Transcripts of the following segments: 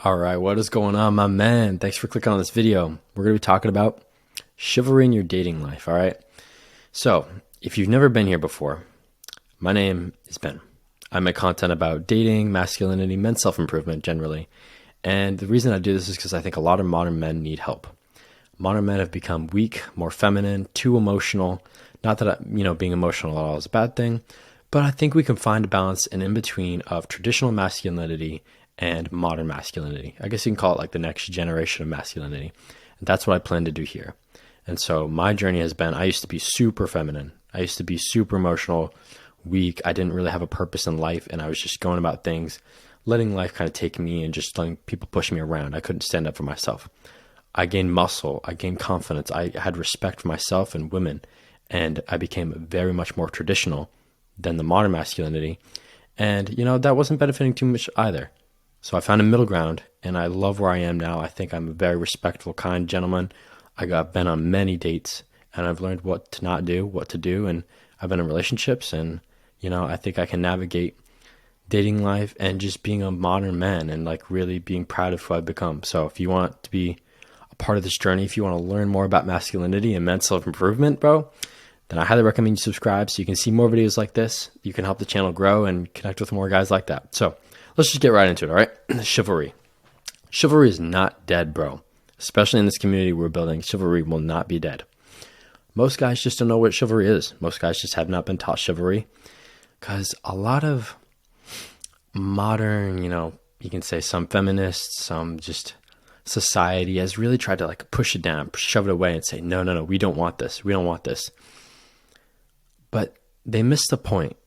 All right, what is going on, my man? Thanks for clicking on this video. We're going to be talking about chivalry in your dating life, all right? So, if you've never been here before, my name is Ben. I make content about dating, masculinity, men's self-improvement generally. And the reason I do this is because I think a lot of modern men need help. Modern men have become weak, more feminine, too emotional. Not that, being emotional at all is a bad thing, but I think we can find a balance in between of traditional masculinity and modern masculinity. I guess you can call it like the next generation of masculinity. And that's what I plan to do here. And so my journey has been, I used to be super feminine. I used to be super emotional, weak. I didn't really have a purpose in life. And I was just going about things, letting life kind of take me and just letting people push me around. I couldn't stand up for myself. I gained muscle. I gained confidence. I had respect for myself and women. And I became very much more traditional than the modern masculinity. And, that wasn't benefiting too much either. So I found a middle ground, and I love where I am now. I think I'm a very respectful, kind gentleman. I've been on many dates, and I've learned what to not do, what to do, and I've been in relationships, and, I think I can navigate dating life and just being a modern man and, really being proud of who I've become. So if you want to be a part of this journey, if you want to learn more about masculinity and men's self-improvement, bro, then I highly recommend you subscribe so you can see more videos like this. You can help the channel grow and connect with more guys like that. So let's just get right into it, all right? Chivalry. Chivalry is not dead, bro. Especially in this community we're building, chivalry will not be dead. Most guys just don't know what chivalry is. Most guys just have not been taught chivalry because a lot of modern, you can say some feminists, some just society has really tried to push it down, shove it away and say, no, we don't want this. We don't want this. But they miss the point.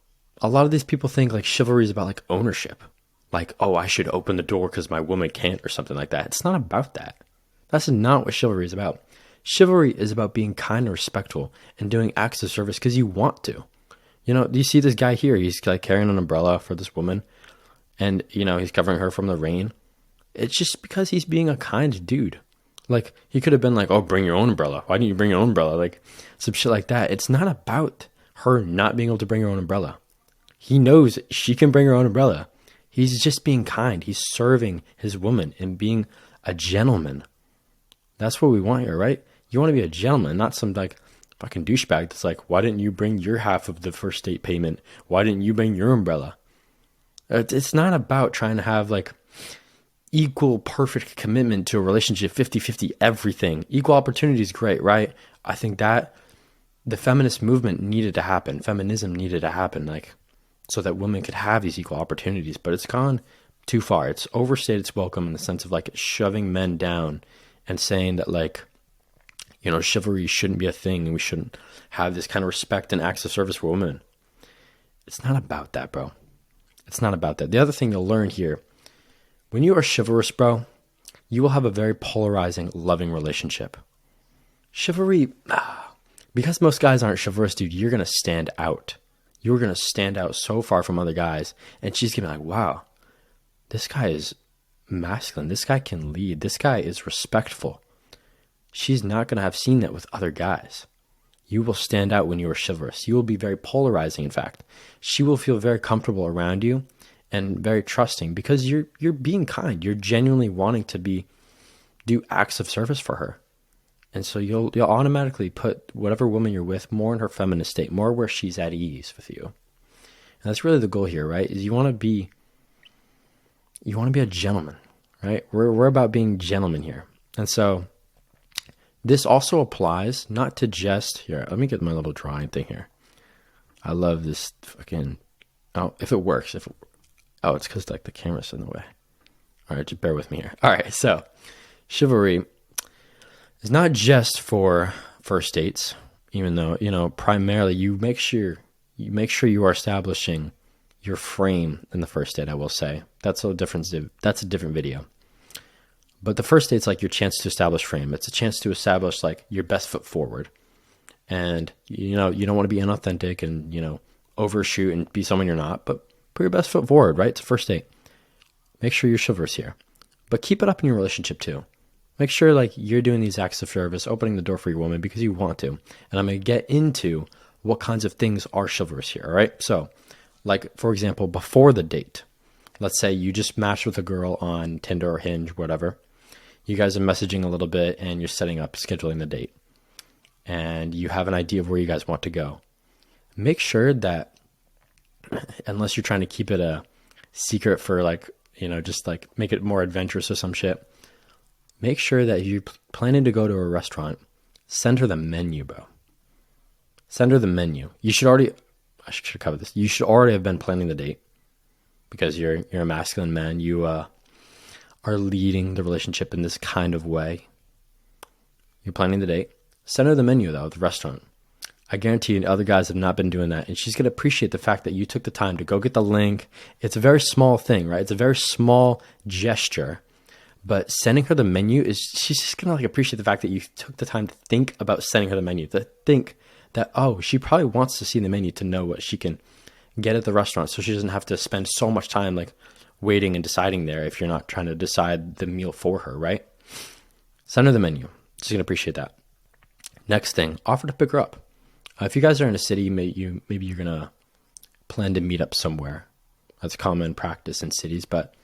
A lot of these people think chivalry is about ownership. Oh, I should open the door because my woman can't or something like that. It's not about that. That's not what chivalry is about. Chivalry is about being kind and respectful and doing acts of service because you want to. Do you see this guy here? He's carrying an umbrella for this woman and, he's covering her from the rain. It's just because he's being a kind dude. He could have been oh, bring your own umbrella. Why didn't you bring your own umbrella? Some shit like that. It's not about her not being able to bring her own umbrella. He knows she can bring her own umbrella. He's just being kind. He's serving his woman and being a gentleman. That's what we want here, right? You want to be a gentleman, not some fucking douchebag that's why didn't you bring your half of the first date payment? Why didn't you bring your umbrella? It's not about trying to have equal perfect commitment to a relationship, 50-50 everything. Equal opportunity is great, right? I think that the feminist movement needed to happen. Feminism needed to happen, so that women could have these equal opportunities, but it's gone too far. It's overstayed its welcome in the sense of shoving men down and saying that chivalry shouldn't be a thing and we shouldn't have this kind of respect and acts of service for women. It's not about that, bro. It's not about that. The other thing you'll learn here, when you are chivalrous, bro, you will have a very polarizing, loving relationship. Chivalry, because most guys aren't chivalrous, dude, you're going to stand out. You're going to stand out so far from other guys. And she's going to be wow, this guy is masculine. This guy can lead. This guy is respectful. She's not going to have seen that with other guys. You will stand out when you are chivalrous. You will be very polarizing, in fact. She will feel very comfortable around you and very trusting because you're being kind. You're genuinely wanting to do acts of service for her. And so you'll automatically put whatever woman you're with more in her feminist state, more where she's at ease with you. And that's really the goal here, right? Is you want to be a gentleman, right? We're about being gentlemen here. And so this also applies not to just here. Let me get my little drawing thing here. I love this fucking, oh, if it works, it's because the camera's in the way. All right, just bear with me here. All right, so chivalry is not just for first dates, even though, primarily you make sure you are establishing your frame in the first date, I will say. That's a different video. But the first date's your chance to establish frame. It's a chance to establish your best foot forward. And, you don't want to be inauthentic and, overshoot and be someone you're not, but put your best foot forward, right? It's a first date. Make sure you're chivalrous here. But keep it up in your relationship too. Make sure you're doing these acts of service, opening the door for your woman because you want to. And I'm going to get into what kinds of things are chivalrous here, all right? So, for example, before the date, Let's say you just matched with a girl on Tinder or Hinge, whatever. You guys are messaging a little bit and you're setting up, scheduling the date. And you have an idea of where you guys want to go. Make sure that, unless you're trying to keep it a secret for like, just like make it more adventurous or some shit, make sure that if you're planning to go to a restaurant, send her the menu, bro. Send her the menu. I should cover this. You should already have been planning the date because you're a masculine man. You are leading the relationship in this kind of way. You're planning the date. Send her the menu, though, at the restaurant. I guarantee you other guys have not been doing that. And she's going to appreciate the fact that you took the time to go get the link. It's a very small thing, right? It's a very small gesture. But sending her the menu she's just going to like appreciate the fact that you took the time to think about sending her the menu. To think that, oh, she probably wants to see the menu to know what she can get at the restaurant. So she doesn't have to spend so much time like waiting and deciding there if you're not trying to decide the meal for her, right? Send her the menu. She's going to appreciate that. Next thing, offer to pick her up. If you guys are in a city, maybe you're going to plan to meet up somewhere. That's common practice in cities. But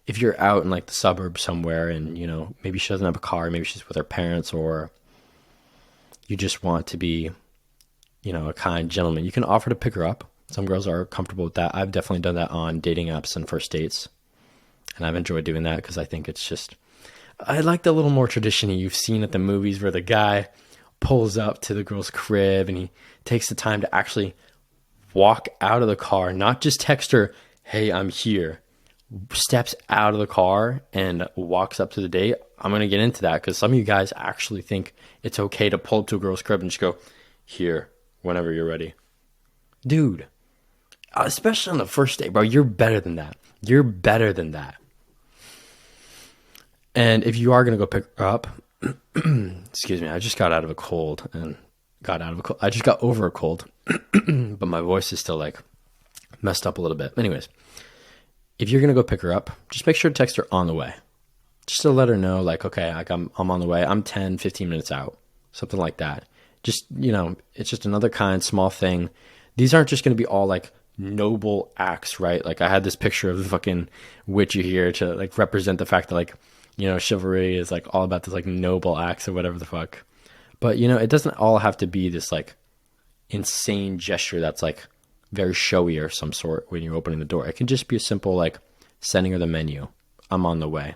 if you're out in like the suburbs somewhere and, maybe she doesn't have a car, maybe she's with her parents, or you just want to be, a kind gentleman, you can offer to pick her up. Some girls are comfortable with that. I've definitely done that on dating apps and first dates. And I've enjoyed doing that because I think it's just, I like the little more tradition you've seen at the movies where the guy pulls up to the girl's crib and he takes the time to actually walk out of the car, not just text her, hey, I'm here, steps out of the car and walks up to the date. I'm going to get into that because some of you guys actually think it's okay to pull up to a girl's crib and just go, here, whenever you're ready. Dude, especially on the first date, bro, you're better than that. You're better than that. And if you are going to go pick her up, excuse me, I just got over a cold. I just got over a cold, but my voice is still like messed up a little bit. Anyways, if you're going to go pick her up, just make sure to text her on the way. Just to let her know, like, okay, like I'm on the way. I'm 10, 15 minutes out, something like that. Just, it's just another small thing. These aren't just going to be all like noble acts, right? Like I had this picture of the fucking witchy here to like represent the fact that like, chivalry is like all about this like noble acts or whatever the fuck. But, it doesn't all have to be this like insane gesture that's like very showy or some sort when you're opening the door. It can just be a simple like sending her the menu. I'm on the way.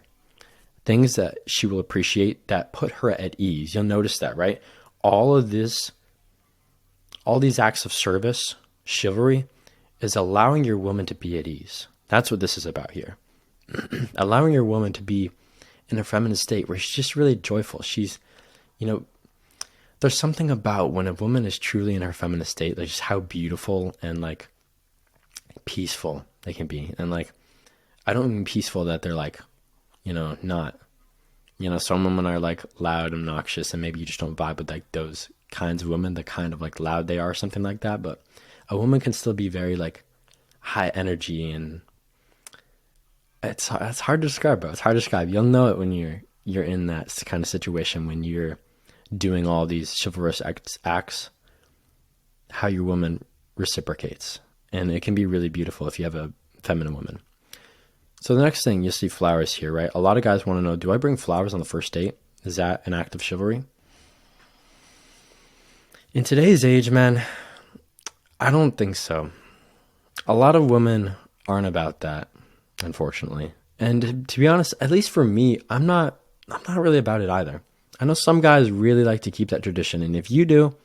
Things that she will appreciate that put her at ease. You'll notice that, right? All these acts of service, chivalry, is allowing your woman to be at ease. That's what this is about here. Allowing your woman to be in a feminine state where she's just really joyful. She's, there's something about when a woman is truly in her feminine state, like just how beautiful and like peaceful they can be. And like, I don't mean peaceful that they're like, not, some women are like loud, obnoxious, and maybe you just don't vibe with like those kinds of women, the kind of like loud they are, something like that. But a woman can still be very like high energy, and it's hard to describe, bro. It's hard to describe. You'll know it when you're in that kind of situation, when you're doing all these chivalrous acts, how your woman reciprocates. And it can be really beautiful if you have a feminine woman. So the next thing, you'll see flowers here, right? A lot of guys want to know, do I bring flowers on the first date? Is that an act of chivalry? In today's age, man, I don't think so. A lot of women aren't about that, unfortunately. And to be honest, at least for me, I'm not really about it either. I know some guys really like to keep that tradition. And if you do,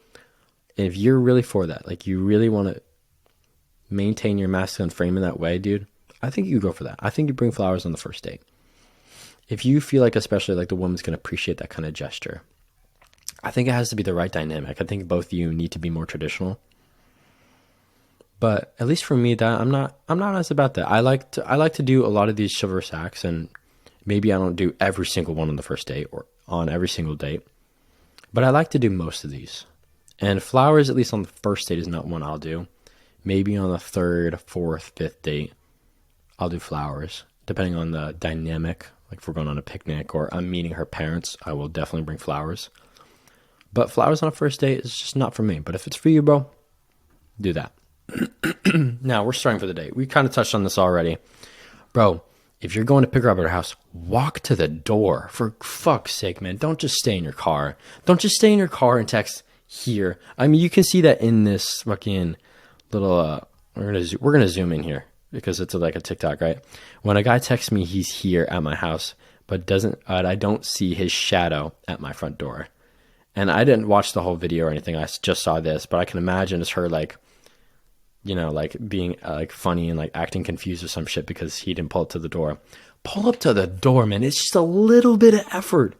if you're really for that, like you really want to maintain your masculine frame in that way, dude, I think you go for that. I think you bring flowers on the first date. If you feel like, especially like the woman's going to appreciate that kind of gesture, I think it has to be the right dynamic. I think both of you need to be more traditional. But at least for me, that I'm not as about that. I like to do a lot of these chivalrous acts, and maybe I don't do every single one on the first date or on every single date, but I like to do most of these. And flowers, at least on the first date, is not one I'll do. Maybe on the third, fourth, fifth date, I'll do flowers, depending on the dynamic. Like if we're going on a picnic or I'm meeting her parents, I will definitely bring flowers. But flowers on a first date is just not for me. But if it's for you, bro, do that. Now we're starting for the date. We kind of touched on this already. Bro, if you're going to pick her up at her house, walk to the door. For fuck's sake, man. Don't just stay in your car. Don't just stay in your car and text here. I mean, you can see that in this fucking little, we're gonna zoom in here because it's like a TikTok, right? When a guy texts me, he's here at my house, but I don't see his shadow at my front door. And I didn't watch the whole video or anything. I just saw this, but I can imagine it's her like, you know, like being like funny and like acting confused or some shit because he didn't pull up to the door. Pull up to the door, man. It's just a little bit of effort,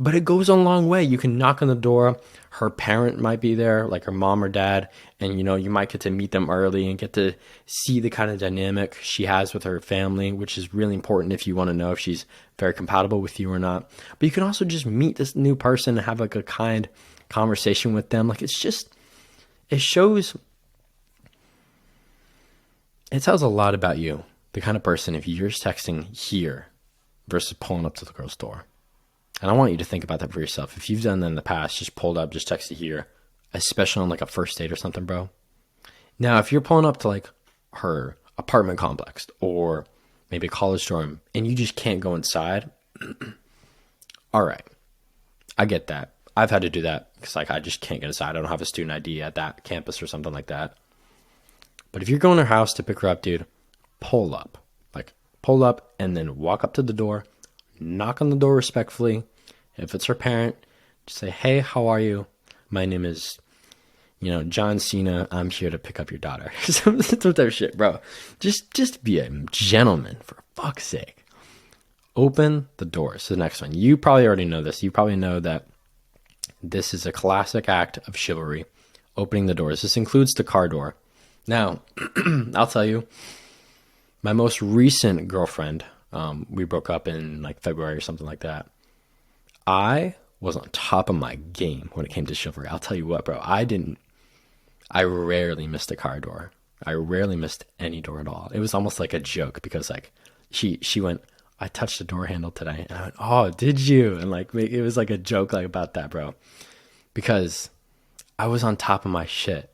but it goes a long way. You can knock on the door. Her parent might be there, like her mom or dad, and you know, you might get to meet them early and get to see the kind of dynamic she has with her family, which is really important if you want to know if she's very compatible with you or not. But you can also just meet this new person and have like a kind conversation with them. Like it tells a lot about you, the kind of person, if you're just texting here versus pulling up to the girl's door. And I want you to think about that for yourself. If you've done that in the past, just pulled up, just texted here, especially on like a first date or something, bro. Now, if you're pulling up to like her apartment complex or maybe a college dorm and you just can't go inside, all right, I get that. I've had to do that because like I just can't get inside. I don't have a student ID at that campus or something like that. But if you're going to her house to pick her up, dude, pull up. Like pull up and then walk up to the door, knock on the door respectfully. If it's her parent, just say, hey, how are you? My name is, you know, John Cena. I'm here to pick up your daughter. Some type of shit, bro. Just be a gentleman, for fuck's sake. Open the doors. The next one. You probably already know this. You probably know that this is a classic act of chivalry. Opening the doors. This includes the car door. Now, I'll tell you, my most recent girlfriend, we broke up in like February or something like that. I was on top of my game when it came to chivalry. I'll tell you what, bro. I rarely missed a car door. I rarely missed any door at all. It was almost like a joke because like she went, I touched the door handle today. And I went, oh, did you? And like, it was like a joke like about that, bro. Because I was on top of my shit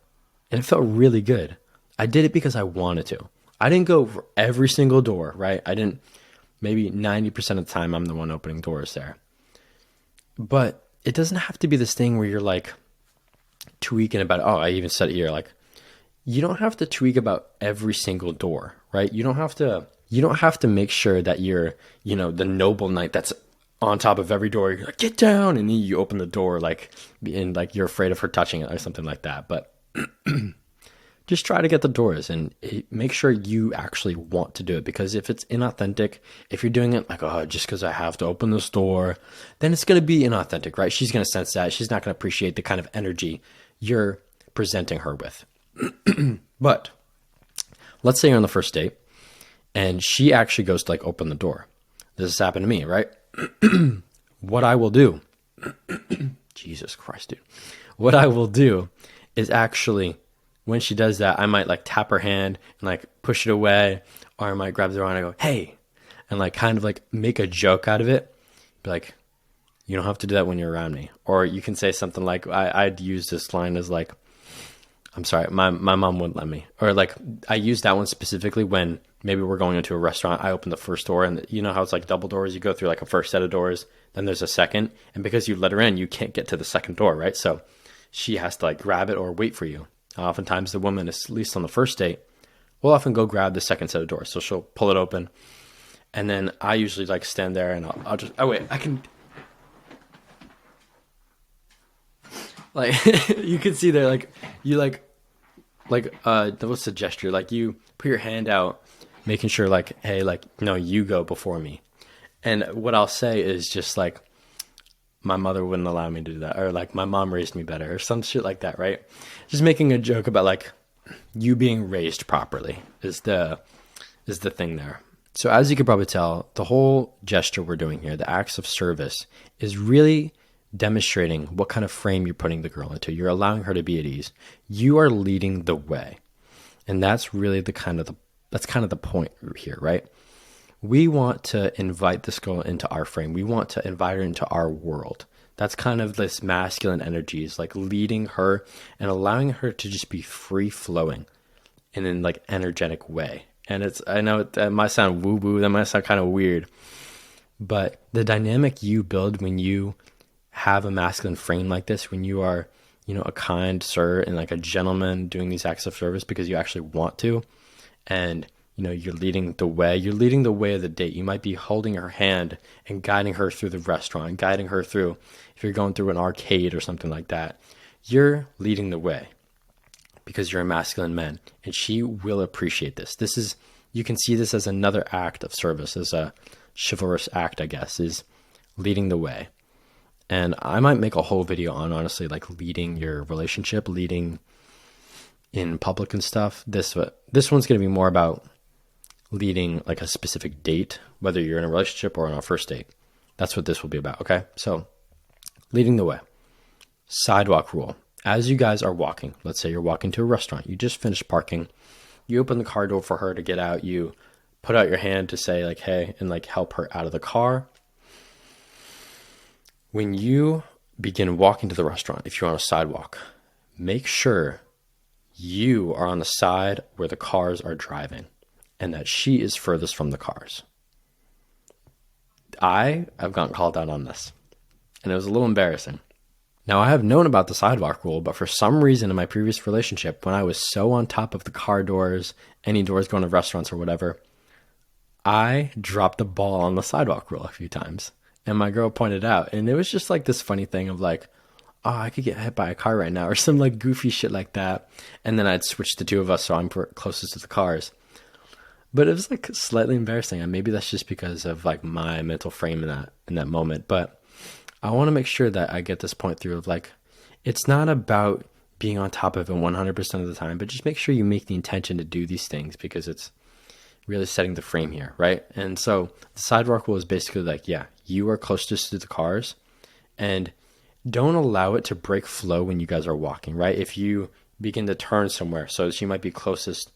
and it felt really good. I did it because I wanted to. I didn't go for every single door, right? Maybe 90% of the time I'm the one opening doors there. But it doesn't have to be this thing where you're like tweaking about, oh, I even said it here, like you don't have to tweak about every single door, right? You don't have to make sure that you're, you know, the noble knight that's on top of every door. You're like, get down, and then you open the door like, and like you're afraid of her touching it or something like that. But just try to get the doors and make sure you actually want to do it. Because if it's inauthentic, if you're doing it like, oh, just because I have to open this door, then it's going to be inauthentic, right? She's going to sense that. She's not going to appreciate the kind of energy you're presenting her with. But let's say you're on the first date and she actually goes to like open the door. This has happened to me, right? What I will do, Jesus Christ, dude. What I will do is actually, when she does that, I might like tap her hand and like push it away, or I might grab the door and I go, hey, and like kind of like make a joke out of it. Be like, you don't have to do that when you're around me. Or you can say something like, I'd use this line as like, I'm sorry, my mom wouldn't let me. Or like, I use that one specifically when maybe we're going into a restaurant. I open the first door and you know how it's like double doors. You go through like a first set of doors, then there's a second. And because you let her in, you can't get to the second door, right? So she has to like grab it or wait for you. Oftentimes the woman, at least on the first date, will often go grab the second set of doors. So she'll pull it open. And then I usually like stand there and I'll just, oh wait, I can, like, you can see there, like, you what's the gesture? Like you put your hand out, making sure like, hey, like, no, you go before me. And what I'll say is just like, my mother wouldn't allow me to do that. Or like, my mom raised me better or some shit like that, right? Just making a joke about like you being raised properly is the thing there. So as you can probably tell, the whole gesture we're doing here, the acts of service, is really demonstrating what kind of frame you're putting the girl into. You're allowing her to be at ease. You are leading the way. And that's really that's kind of the point here, right? We want to invite this girl into our frame. We want to invite her into our world. That's kind of this masculine energy, is like leading her and allowing her to just be free flowing in an like energetic way. And I know that might sound woo woo, that might sound kind of weird, but the dynamic you build when you have a masculine frame like this, when you are, a kind sir and like a gentleman doing these acts of service because you actually want to, and you're leading the way. You're leading the way of the date. You might be holding her hand and guiding her through the restaurant, guiding her through, if you're going through an arcade or something like that. You're leading the way because you're a masculine man, and she will appreciate this. You can see this as another act of service, as a chivalrous act, I guess, is leading the way. And I might make a whole video on, honestly, like leading your relationship, leading in public and stuff. This one's going to be more about leading like a specific date, whether you're in a relationship or on a first date. That's what this will be about. Okay. So leading the way, sidewalk rule. As you guys are walking, let's say you're walking to a restaurant, you just finished parking, you open the car door for her to get out. You put out your hand to say like, hey, and like help her out of the car. When you begin walking to the restaurant, if you're on a sidewalk, make sure you are on the side where the cars are driving and that she is furthest from the cars. I have gotten called out on this, and it was a little embarrassing. Now, I have known about the sidewalk rule, but for some reason in my previous relationship, when I was so on top of the car doors, any doors going to restaurants or whatever, I dropped the ball on the sidewalk rule a few times. And my girl pointed out, and it was just like this funny thing of like, oh, I could get hit by a car right now, or some like goofy shit like that. And then I'd switch the two of us so I'm closest to the cars. But it was like slightly embarrassing. And maybe that's just because of like my mental frame in that moment. But I want to make sure that I get this point through of like, it's not about being on top of it 100% of the time, but just make sure you make the intention to do these things because it's really setting the frame here, right? And so the sidewalk rule is basically like, yeah, you are closest to the cars and don't allow it to break flow when you guys are walking, right? If you begin to turn somewhere, so she might be closest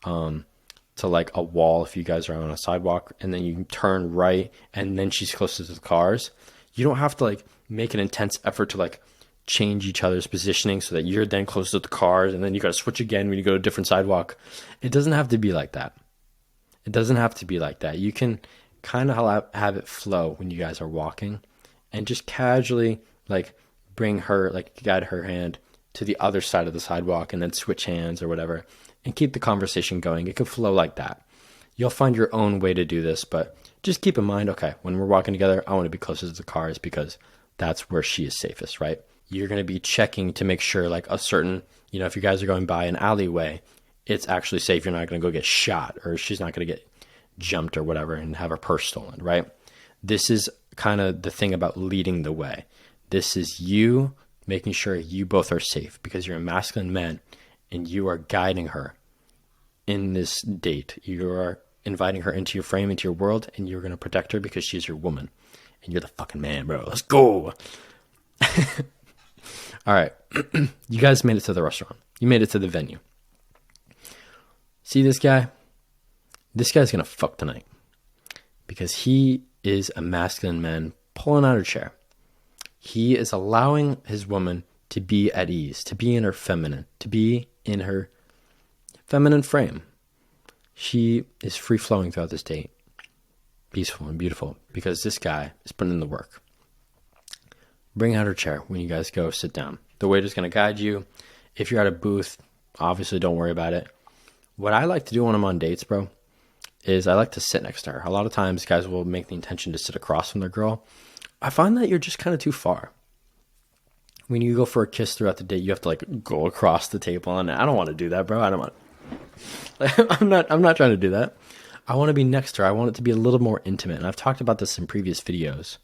to like a wall if you guys are on a sidewalk, and then you turn right and then she's closest to the cars, you don't have to like make an intense effort to like change each other's positioning so that you're then close to the cars and then you got to switch again when you go to a different sidewalk. It doesn't have to be like that. It doesn't have to be like that. You can kind of have it flow when you guys are walking and just casually like bring her, like guide her hand to the other side of the sidewalk and then switch hands or whatever and keep the conversation going. It could flow like that. You'll find your own way to do this, but just keep in mind, okay, when we're walking together, I want to be closest to the cars because that's where she is safest, right? You're going to be checking to make sure like a certain, if you guys are going by an alleyway, it's actually safe. You're not going to go get shot or she's not going to get jumped or whatever and have her purse stolen, right? This is kind of the thing about leading the way. This is you making sure you both are safe because you're a masculine man and you are guiding her in this date. You are inviting her into your frame, into your world, and you're going to protect her because she's your woman and you're the fucking man, bro. Let's go. All right. You guys made it to the restaurant. You made it to the venue. See this guy? This guy's going to fuck tonight because he is a masculine man pulling out her chair. He is allowing his woman to be at ease, to be in her feminine, to be in her feminine frame. She is free flowing throughout this date. Peaceful and beautiful because this guy is putting in the work. Bring out her chair when you guys go sit down. The waiter's going to guide you. If you're at a booth, obviously don't worry about it. What I like to do when I'm on dates, bro, is I like to sit next to her. A lot of times guys will make the intention to sit across from their girl. I find that you're just kind of too far. When you go for a kiss throughout the date, you have to like go across the table, and I don't want to do that, bro. I don't want. I'm not trying to do that. I want to be next to her. I want it to be a little more intimate. And I've talked about this in previous videos.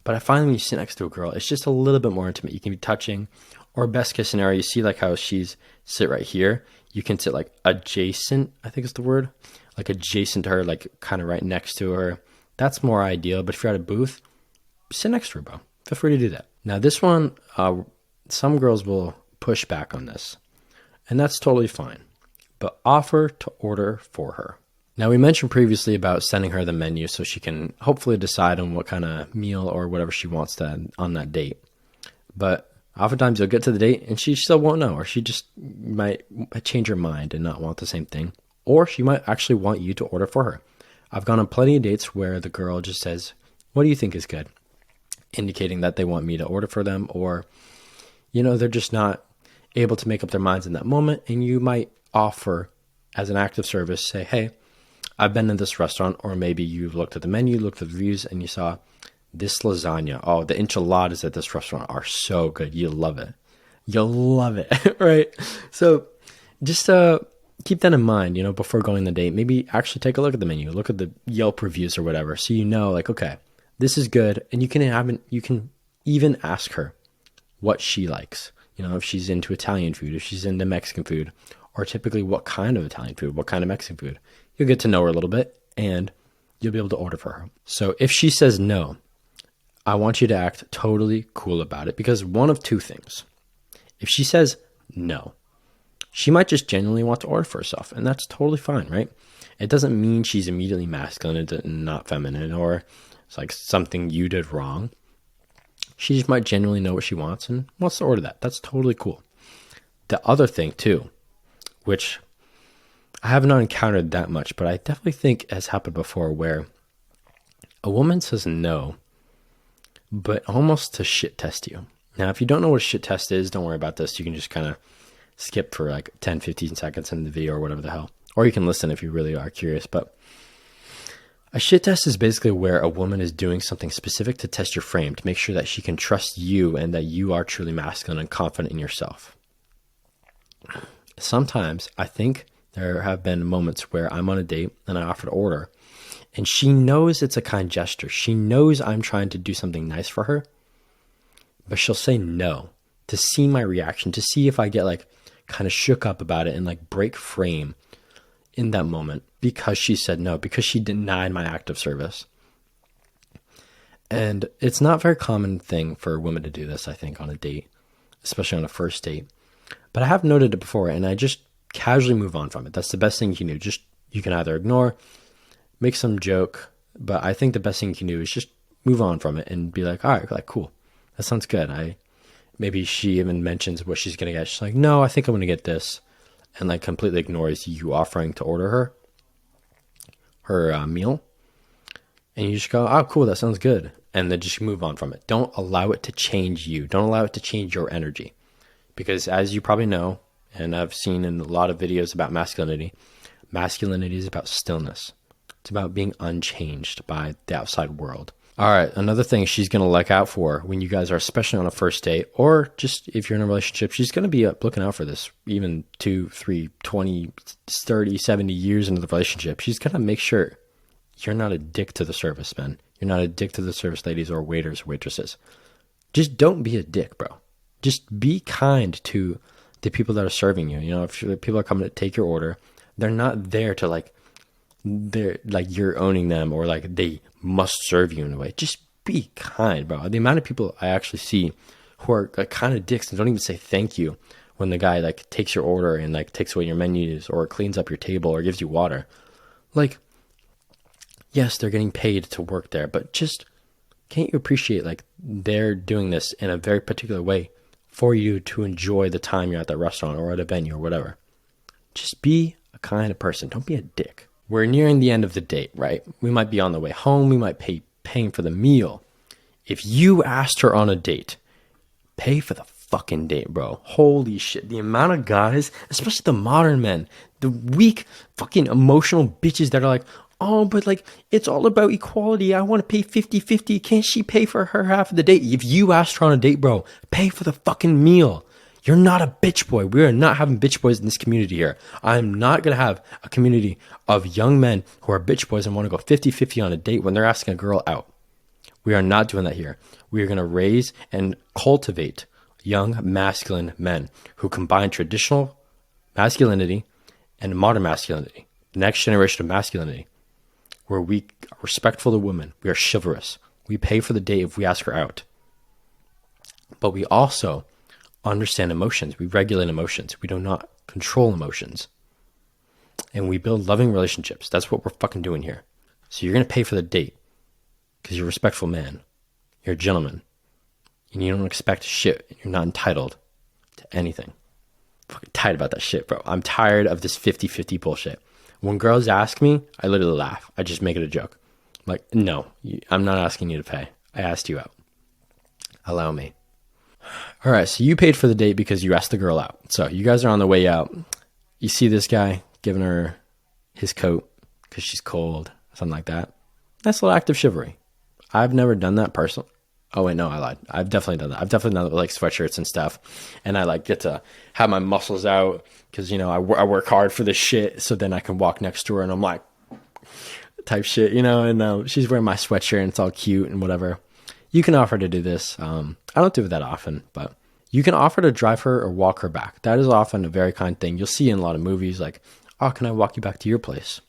But I find when you sit next to a girl, it's just a little bit more intimate. You can be touching, or best case scenario, you see like how she's sit right here. You can sit like adjacent, I think is the word, like adjacent to her, like kind of right next to her. That's more ideal. But if you're at a booth, sit next to her, bro. Feel free to do that. Now this one, some girls will push back on this, and that's totally fine. But offer to order for her. Now, we mentioned previously about sending her the menu so she can hopefully decide on what kind of meal or whatever she wants on that date. But oftentimes you'll get to the date and she still won't know, or she just might change her mind and not want the same thing. Or she might actually want you to order for her. I've gone on plenty of dates where the girl just says, what do you think is good? Indicating that they want me to order for them, or, they're just not able to make up their minds in that moment. And you might offer as an act of service, say, hey, I've been in this restaurant, or maybe you looked at the menu, looked at the reviews, and you saw this lasagna. Oh, the enchiladas at this restaurant are so good. You'll love it. You'll love it, right? So just keep that in mind, before going on the date. Maybe actually take a look at the menu, look at the Yelp reviews or whatever, so like, okay, this is good. And you can even ask her what she likes. If she's into Italian food, if she's into Mexican food, or typically what kind of Italian food, what kind of Mexican food. You'll get to know her a little bit, and you'll be able to order for her. So if she says no, I want you to act totally cool about it, because one of two things. If she says no, she might just genuinely want to order for herself, and that's totally fine, right? It doesn't mean she's immediately masculine and not feminine, or it's like something you did wrong. She just might genuinely know what she wants and wants to order that. That's totally cool. The other thing too, which I have not encountered that much, but I definitely think has happened before, where a woman says no, but almost to shit test you. Now, if you don't know what a shit test is, don't worry about this. You can just kind of skip for like 10, 15 seconds in the video or whatever the hell. Or you can listen if you really are curious. But a shit test is basically where a woman is doing something specific to test your frame, to make sure that she can trust you and that you are truly masculine and confident in yourself. Sometimes I think there have been moments where I'm on a date and I offer to order, and she knows it's a kind gesture. She knows I'm trying to do something nice for her, but she'll say no to see my reaction, to see if I get like kind of shook up about it and like break frame in that moment, because she said no, because she denied my act of service. And it's not a very common thing for women to do this, I think, on a date, especially on a first date. But I have noted it before, and I just casually move on from it. That's the best thing you can do. Just, you can either ignore, make some joke, but I think the best thing you can do is just move on from it and be like, all right, like, cool. That sounds good. Maybe she even mentions what she's going to get. She's like, no, I think I'm going to get this. And like completely ignores you offering to order her meal. And you just go, oh, cool, that sounds good. And then just move on from it. Don't allow it to change you. Don't allow it to change your energy. Because as you probably know, and I've seen in a lot of videos about masculinity is about stillness. It's about being unchanged by the outside world. All right, another thing she's going to look out for when you guys are, especially on a first date, or just if you're in a relationship, she's going to be looking out for this even 2, 3, 20, 30, 70 years into the relationship. She's going to make sure you're not a dick to the service men. You're not a dick to the service ladies or waiters or waitresses. Just don't be a dick, bro. Just be kind to the people that are serving you. If people are coming to take your order, they're not there to they're like you're owning them, or like they must serve you in a way. Just be kind, bro. The amount of people I actually see who are like kind of dicks and don't even say thank you when the guy like takes your order and like takes away your menus or cleans up your table or gives you water. Like, yes, they're getting paid to work there, but just can't you appreciate like they're doing this in a very particular way for you to enjoy the time you're at that restaurant or at a venue or whatever. Just be a kind of person. Don't be a dick. We're nearing the end of the date, right? We might be on the way home. We might paying for the meal. If you asked her on a date, pay for the fucking date, bro. Holy shit. The amount of guys, especially the modern men, the weak fucking emotional bitches that are like, oh, but like, it's all about equality. I want to pay 50-50. Can't she pay for her half of the date? If you asked her on a date, bro, pay for the fucking meal. You're not a bitch boy. We are not having bitch boys in this community here. I'm not going to have a community of young men who are bitch boys and want to go 50-50 on a date when they're asking a girl out. We are not doing that here. We are going to raise and cultivate young masculine men who combine traditional masculinity and modern masculinity, the next generation of masculinity, where we are respectful to women. We are chivalrous. We pay for the date if we ask her out. But we also understand emotions. We regulate emotions. We do not control emotions. And we build loving relationships. That's what we're fucking doing here. So you're going to pay for the date because you're a respectful man. You're a gentleman. And you don't expect shit. You're not entitled to anything. I'm fucking tired about that shit, bro. I'm tired of this 50-50 bullshit. When girls ask me, I literally laugh. I just make it a joke. Like, no, I'm not asking you to pay. I asked you out. Allow me. All right, so you paid for the date because you asked the girl out. So you guys are on the way out. You see this guy giving her his coat because she's cold, something like that. That's a little act of chivalry. I've never done that personally. Oh, wait, no, I lied. I've definitely done that. I've definitely done like sweatshirts and stuff. And I like get to have my muscles out because, you know, I work hard for this shit. So then I can walk next to her and I'm like, type shit, you know, and she's wearing my sweatshirt and it's all cute and whatever. You can offer to do this. I don't do it that often, but you can offer to drive her or walk her back. That is often a very kind thing. You'll see in a lot of movies like, oh, can I walk you back to your place?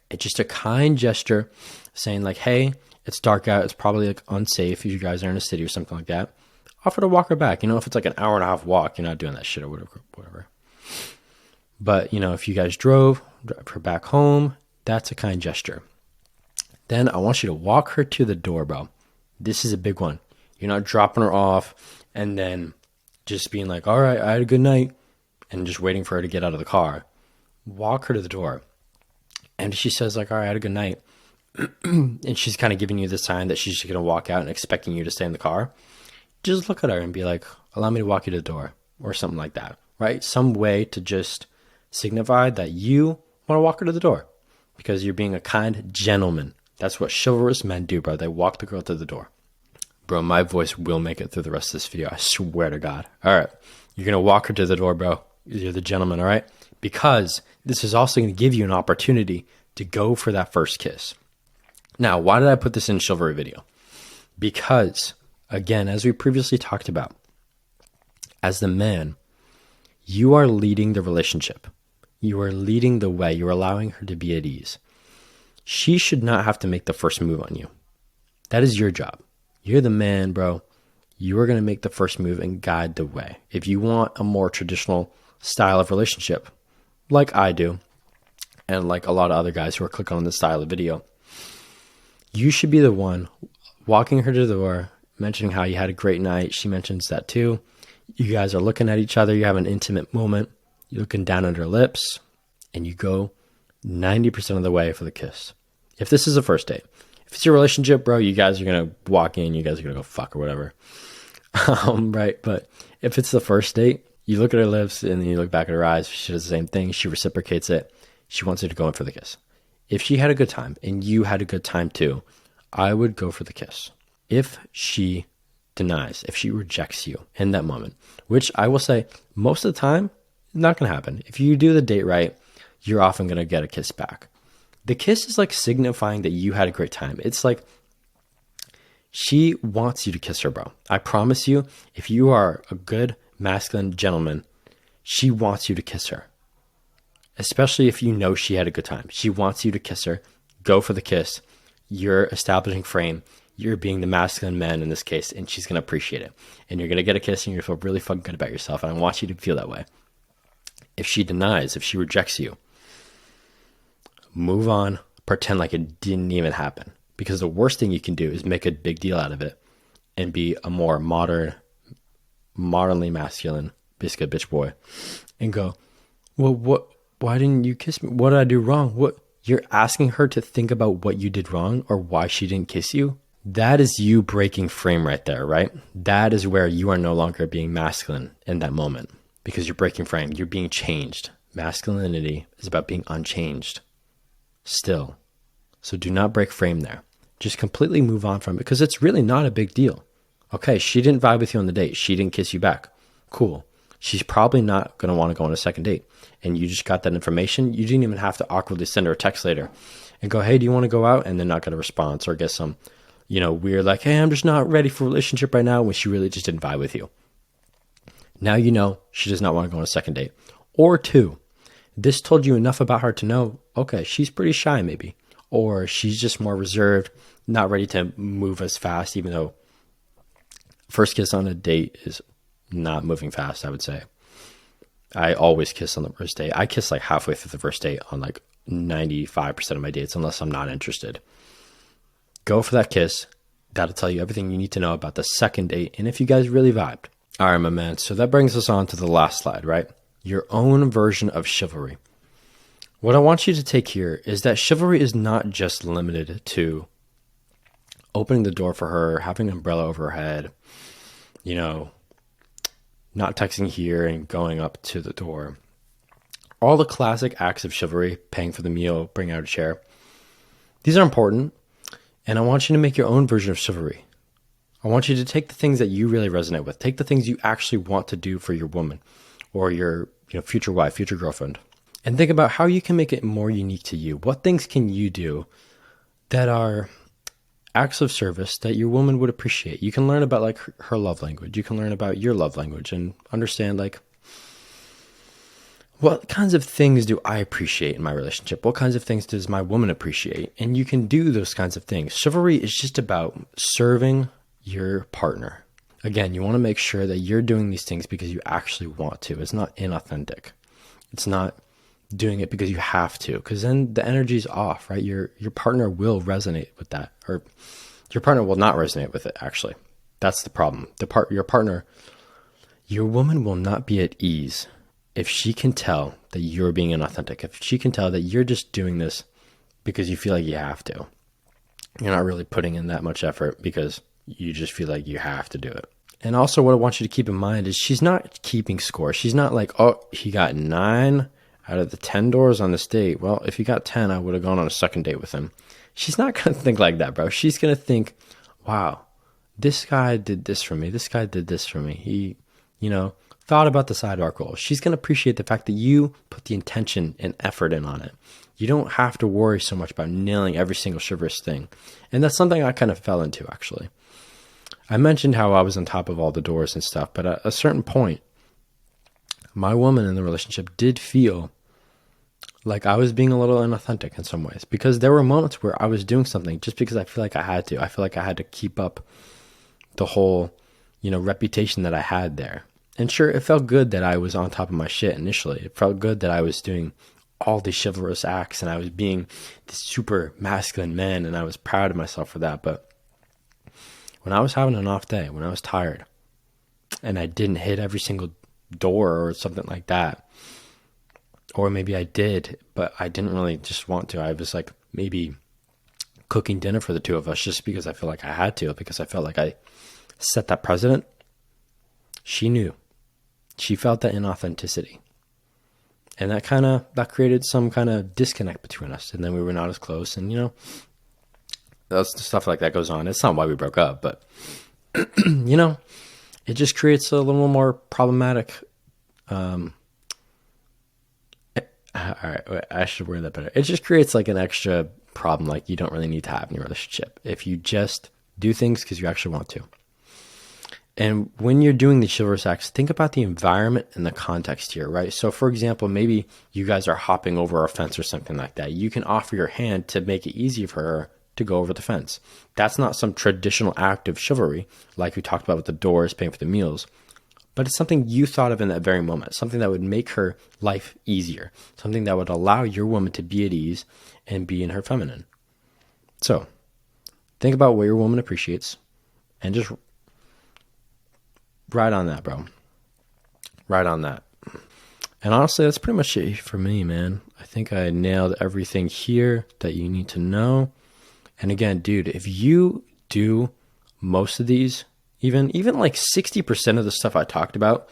It's just a kind gesture saying like, hey, it's dark out. It's probably like unsafe if you guys are in a city or something like that. Offer to walk her back. You know, if it's like an hour and a half walk, you're not doing that shit or whatever. But, you know, if you guys drive her back home, that's a kind gesture. Then I want you to walk her to the door, bro. This is a big one. You're not dropping her off and then just being like, all right, I had a good night, and just waiting for her to get out of the car. Walk her to the door. And she says like, all right, I had a good night. And she's kind of giving you the sign that she's just going to walk out and expecting you to stay in the car. Just look at her and be like, allow me to walk you to the door or something like that, right? Some way to just signify that you want to walk her to the door because you're being a kind gentleman. That's what chivalrous men do, bro. They walk the girl to the door. Bro, my voice will make it through the rest of this video. I swear to God. All right. You're going to walk her to the door, bro. You're the gentleman, all right? Because this is also going to give you an opportunity to go for that first kiss. Now, why did I put this in chivalry video? Because, again, as we previously talked about, as the man, you are leading the relationship. You are leading the way. You're allowing her to be at ease. She should not have to make the first move on you. That is your job. You're the man, bro. You are going to make the first move and guide the way. If you want a more traditional style of relationship, like I do, and like a lot of other guys who are clicking on this style of video, you should be the one walking her to the door, mentioning how you had a great night. She mentions that too. You guys are looking at each other. You have an intimate moment. You're looking down at her lips, and you go 90% of the way for the kiss. If this is a first date, if it's your relationship, bro, you guys are going to walk in, you guys are going to go fuck or whatever. Right. But if it's the first date, you look at her lips and then you look back at her eyes. She does the same thing. She reciprocates it. She wants you to go in for the kiss. If she had a good time and you had a good time too, I would go for the kiss. If she denies, if she rejects you in that moment, which I will say most of the time, not going to happen. If you do the date right, you're often going to get a kiss back. The kiss is like signifying that you had a great time. It's like she wants you to kiss her, bro. I promise you, if you are a good masculine gentleman, she wants you to kiss her. Especially if you know she had a good time. She wants you to kiss her. Go for the kiss. You're establishing frame. You're being the masculine man in this case, and she's going to appreciate it. And you're going to get a kiss, and you're going to feel really fucking good about yourself. And I want you to feel that way. If she denies, if she rejects you, move on. Pretend like it didn't even happen. Because the worst thing you can do is make a big deal out of it and be a more modernly masculine, basically a bitch boy, and go, well, why didn't you kiss me? What did I do wrong? What? You're asking her to think about what you did wrong or why she didn't kiss you? That is you breaking frame right there, right? That is where you are no longer being masculine in that moment because you're breaking frame. You're being changed. Masculinity is about being unchanged still. So do not break frame there. Just completely move on from it because it's really not a big deal. Okay, she didn't vibe with you on the date. She didn't kiss you back. Cool. She's probably not going to want to go on a second date. And you just got that information. You didn't even have to awkwardly send her a text later and go, hey, do you want to go out? And then not get a response or get some, weird like, hey, I'm just not ready for a relationship right now when she really just didn't vibe with you. Now you know she does not want to go on a second date. Or two, this told you enough about her to know, okay, she's pretty shy maybe. Or she's just more reserved, not ready to move as fast, even though first kiss on a date is not moving fast, I would say. I always kiss on the first date. I kiss like halfway through the first date on like 95% of my dates, unless I'm not interested. Go for that kiss. That'll tell you everything you need to know about the second date and if you guys really vibed. All right, my man. So that brings us on to the last slide, right? Your own version of chivalry. What I want you to take here is that chivalry is not just limited to opening the door for her, having an umbrella over her head, you know, not texting here and going up to the door. All the classic acts of chivalry, paying for the meal, bring out a chair, these are important. And I want you to make your own version of chivalry. I want you to take the things that you really resonate with. Take the things you actually want to do for your woman or your future wife, future girlfriend. And think about how you can make it more unique to you. What things can you do that are acts of service that your woman would appreciate? You can learn about like her love language. You can learn about your love language and understand like, what kinds of things do I appreciate in my relationship? What kinds of things does my woman appreciate? And you can do those kinds of things. Chivalry is just about serving your partner. Again, you want to make sure that you're doing these things because you actually want to. It's not inauthentic. It's not doing it because you have to, because then the energy's off, right? Your partner will resonate with that, or your partner will not resonate with it, actually. That's the problem. Your woman will not be at ease if she can tell that you're being inauthentic, if she can tell that you're just doing this because you feel like you have to. You're not really putting in that much effort because you just feel like you have to do it. And also what I want you to keep in mind is she's not keeping score. She's not like, oh, he got 9 out of the 10 doors on this date. Well, if he got 10, I would have gone on a second date with him. She's not going to think like that, bro. She's going to think, wow, this guy did this for me. This guy did this for me. He, thought about the sidewalk goal. She's going to appreciate the fact that you put the intention and effort in on it. You don't have to worry so much about nailing every single chivalrous thing. And that's something I kind of fell into, actually. I mentioned how I was on top of all the doors and stuff, but at a certain point, my woman in the relationship did feel like I was being a little inauthentic in some ways, because there were moments where I was doing something just because I feel like I had to. I feel like I had to keep up the whole, reputation that I had there. And sure, it felt good that I was on top of my shit initially. It felt good that I was doing all these chivalrous acts and I was being this super masculine man, and I was proud of myself for that. But when I was having an off day, when I was tired and I didn't hit every single door or something like that, or maybe I did, but I didn't really just want to. I was like maybe cooking dinner for the two of us just because I feel like I had to, because I felt like I set that precedent. She knew. She felt that inauthenticity. And that created some kind of disconnect between us. And then we were not as close. And, that's stuff like that goes on. It's not why we broke up, but, it just creates a little more problematic. All right, I should word that better. It just creates like an extra problem like you don't really need to have in your relationship if you just do things because you actually want to. And when you're doing the chivalrous acts, think about the environment and the context here, right? So for example, maybe you guys are hopping over a fence or something like that. You can offer your hand to make it easy for her to go over the fence. That's not some traditional act of chivalry like we talked about with the doors, paying for the meals, but it's something you thought of in that very moment, something that would make her life easier, something that would allow your woman to be at ease and be in her feminine. So think about what your woman appreciates and just ride on that, bro. Ride on that. And honestly, that's pretty much it for me, man. I think I nailed everything here that you need to know. And again, dude, if you do most of these, even like 60% of the stuff I talked about,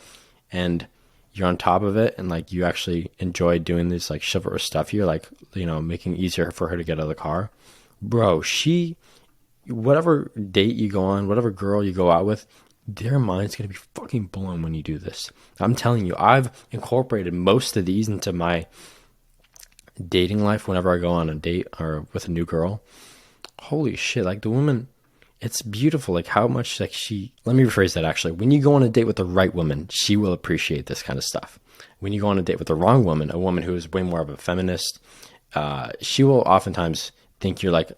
and you're on top of it, and like you actually enjoy doing this like chivalrous stuff here, like, making it easier for her to get out of the car, bro, whatever date you go on, whatever girl you go out with, their mind's going to be fucking blown when you do this. I'm telling you, I've incorporated most of these into my dating life whenever I go on a date or with a new girl. Holy shit, like the woman, it's beautiful. Like how much like let me rephrase that actually. When you go on a date with the right woman, she will appreciate this kind of stuff. When you go on a date with the wrong woman, a woman who is way more of a feminist, she will oftentimes think you're like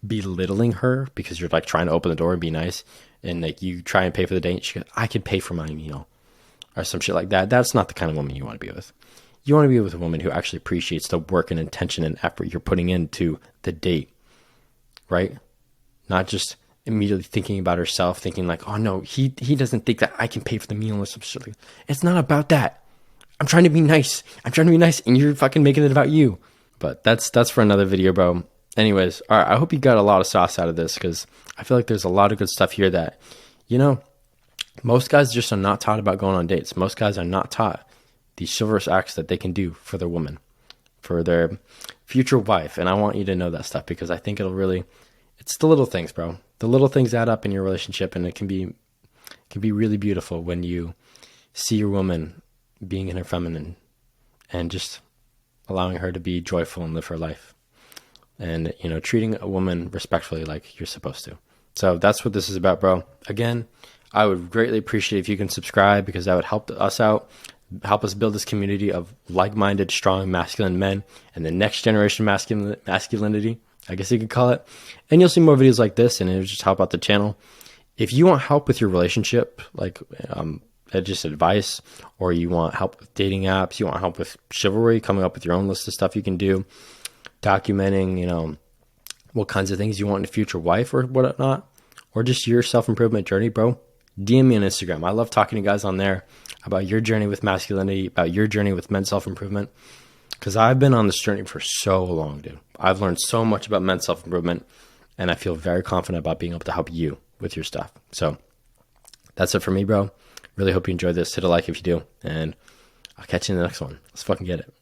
belittling her because you're like trying to open the door and be nice. And like you try and pay for the date, she goes, I can pay for my meal or some shit like that. That's not the kind of woman you want to be with. You want to be with a woman who actually appreciates the work and intention and effort you're putting into the date, right? Not just immediately thinking about herself, thinking like, oh no, he doesn't think that I can pay for the meal or some shit like that. It's not about that. I'm trying to be nice. And you're fucking making it about you. But that's for another video, bro. Anyways, all right, I hope you got a lot of sauce out of this, because I feel like there's a lot of good stuff here that, most guys just are not taught about going on dates. Most guys are not taught these chivalrous acts that they can do for their woman, for their future wife. And I want you to know that stuff, because I think it's the little things, bro. The little things add up in your relationship, and it can be really beautiful when you see your woman being in her feminine and just allowing her to be joyful and live her life. And, treating a woman respectfully like you're supposed to. So that's what this is about, bro. Again, I would greatly appreciate if you can subscribe, because that would help us out, help us build this community of like-minded, strong, masculine men and the next generation masculinity, I guess you could call it. And you'll see more videos like this, and it'll just help out the channel. If you want help with your relationship, like just advice, or you want help with dating apps, you want help with chivalry, coming up with your own list of stuff you can do, documenting, what kinds of things you want in a future wife or whatnot, or just your self-improvement journey, bro, DM me on Instagram. I love talking to guys on there about your journey with masculinity, about your journey with men's self-improvement, because I've been on this journey for so long, dude. I've learned so much about men's self-improvement, and I feel very confident about being able to help you with your stuff. So that's it for me, bro. Really hope you enjoyed this. Hit a like if you do, and I'll catch you in the next one. Let's fucking get it.